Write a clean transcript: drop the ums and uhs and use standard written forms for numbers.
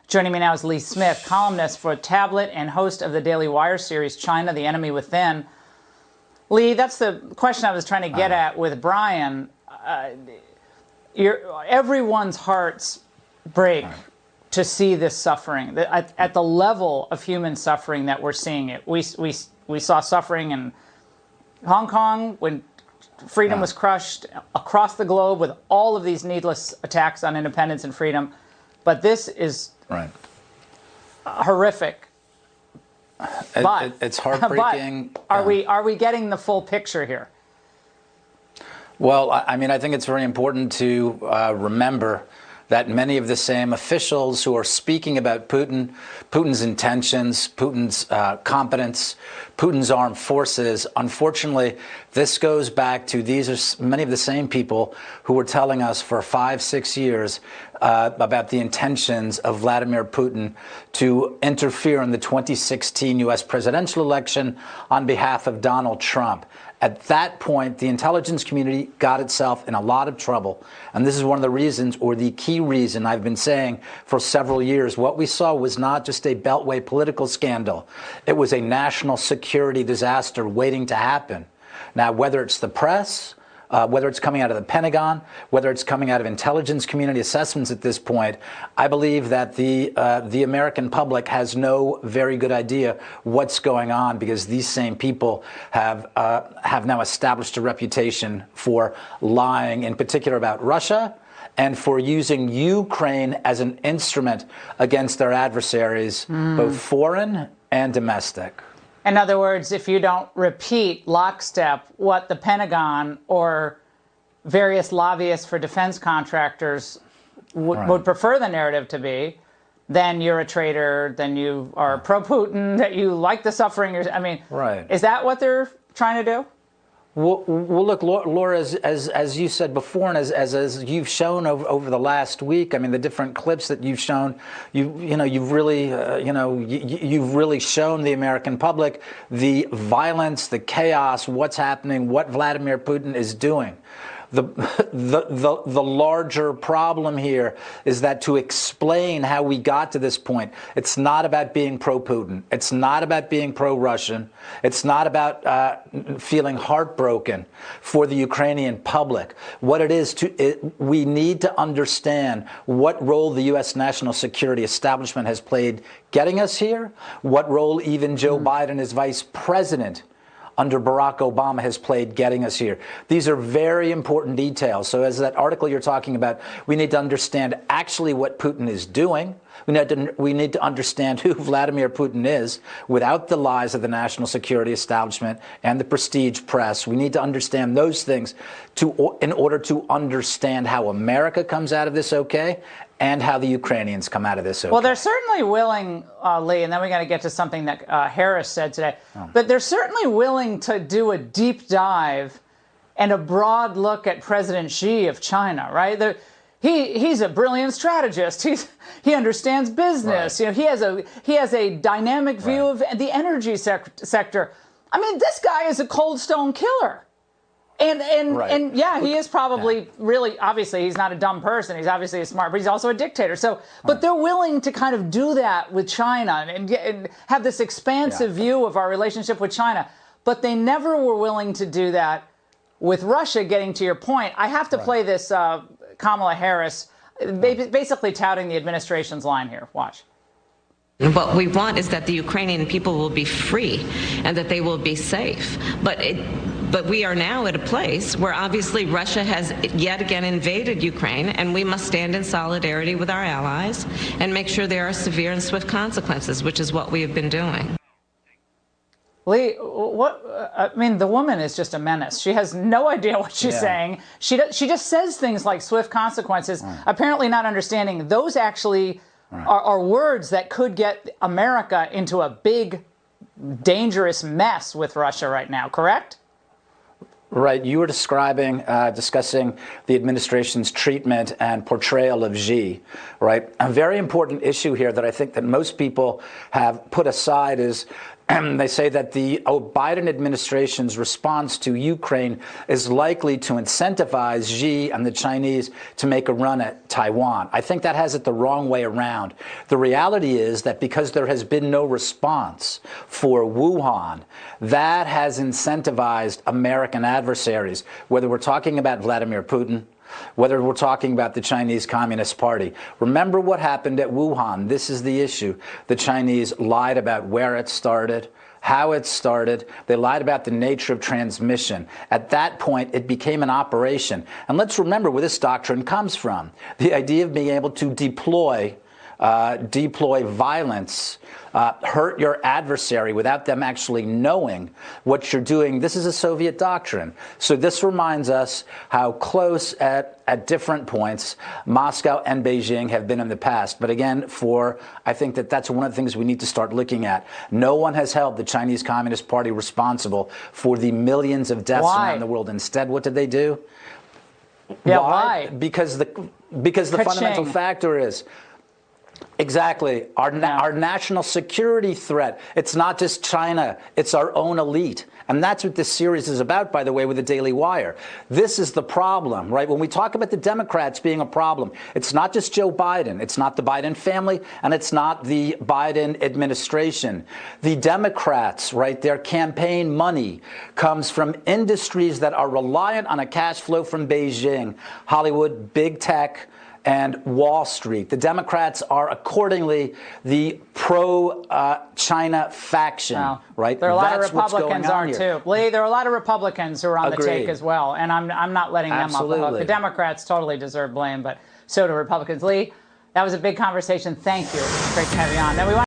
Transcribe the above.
Joining me now is Lee Smith, columnist for Tablet and host of the Daily Wire series, China, the Enemy Within. Lee, that's the question I was trying to get at with Brian. Everyone's hearts break to see this suffering, at the level of human suffering that we're seeing it. We saw suffering in Hong Kong when freedom was crushed, across the globe with all of these needless attacks on independence and freedom. But this is horrific. It's heartbreaking. But are we getting the full picture here? Well, I mean, I think it's very important to remember that many of the same officials who are speaking about Putin's intentions, Putin's competence, Putin's armed forces, unfortunately, this goes back to these are many of the same people who were telling us for 5-6 years about the intentions of Vladimir Putin to interfere in the 2016 U.S. presidential election on behalf of Donald Trump. At that point, the intelligence community got itself in a lot of trouble. And this is one of the reasons, or the key reason I've been saying for several years, what we saw was not just a Beltway political scandal. It was a national security disaster waiting to happen. Now, whether it's the press, whether it's coming out of the Pentagon, whether it's coming out of intelligence community assessments at this point, I believe that the American public has no very good idea what's going on, because these same people have now established a reputation for lying, in particular about Russia, and for using Ukraine as an instrument against their adversaries, both foreign and domestic. In other words, if you don't repeat lockstep what the Pentagon or various lobbyists for defense contractors would prefer the narrative to be, then you're a traitor, then you are pro-Putin, that you like the suffering. I mean, is that what they're trying to do? Well, look, Laura, as you said before, and as you've shown over the last week, I mean, the different clips that you've shown, you've really shown the American public the violence, the chaos, what's happening, what Vladimir Putin is doing. The larger problem here is that to explain how we got to this point, it's not about being pro-Putin. It's not about being pro-Russian. It's not about feeling heartbroken for the Ukrainian public. What it is, we need to understand what role the U.S. national security establishment has played getting us here, what role even Joe Biden as vice president under Barack Obama has played getting us here. These are very important details. So as that article you're talking about, we need to understand actually what Putin is doing. We need to understand who Vladimir Putin is without the lies of the national security establishment and the prestige press. We need to understand those things in order to understand how America comes out of this okay, and how the Ukrainians come out of this okay. Well, they're certainly willing, Lee, and then we got to get to something that Harris said today, but they're certainly willing to do a deep dive and a broad look at President Xi of China, right? He's a brilliant strategist. He understands business. You know, he has a dynamic view of the energy sector. I mean, this guy is a cold stone killer. And yeah, he is probably really, obviously, he's not a dumb person. He's obviously smart, but he's also a dictator. So, but they're willing to kind of do that with China and have this expansive view of our relationship with China. But they never were willing to do that with Russia, getting to your point. I have to play this Kamala Harris basically touting the administration's line here. Watch. What we want is that the Ukrainian people will be free and that they will be safe. But we are now at a place where obviously Russia has yet again invaded Ukraine, and we must stand in solidarity with our allies and make sure there are severe and swift consequences, which is what we have been doing. Lee, I mean, the woman is just a menace. She has no idea what she's saying. She just says things like swift consequences, apparently not understanding those actually are words that could get America into a big, dangerous mess with Russia right now, correct? Right. You were discussing the administration's treatment and portrayal of Xi, right? A very important issue here that I think that most people have put aside is They say that the Biden administration's response to Ukraine is likely to incentivize Xi and the Chinese to make a run at Taiwan. I think that has it the wrong way around. The reality is that because there has been no response for Wuhan, that has incentivized American adversaries, whether we're talking about Vladimir Putin, whether we're talking about the Chinese Communist Party. Remember what happened at Wuhan. This is the issue. The Chinese lied about where it started, how it started. They lied about the nature of transmission. At that point, it became an operation. And let's remember where this doctrine comes from. The idea of being able to deploy violence, hurt your adversary without them actually knowing what you're doing. This is a Soviet doctrine. So this reminds us how close at different points Moscow and Beijing have been in the past. But again, I think that's one of the things we need to start looking at. No one has held the Chinese Communist Party responsible for the millions of deaths around the world. Instead, what did they do? Yeah, why? Because the fundamental factor is, exactly. Our national security threat. It's not just China. It's our own elite. And that's what this series is about, by the way, with the Daily Wire. This is the problem, right? When we talk about the Democrats being a problem, it's not just Joe Biden. It's not the Biden family, and it's not the Biden administration. The Democrats, right, their campaign money comes from industries that are reliant on a cash flow from Beijing, Hollywood, big tech, and Wall Street. The Democrats are accordingly the pro-China faction, right? There are a lot of Republicans too. Lee, there are a lot of Republicans who are on the take as well, and I'm not letting them off the hook. The Democrats totally deserve blame, but so do Republicans. Lee, that was a big conversation. Thank you. Great to have you on. Now we want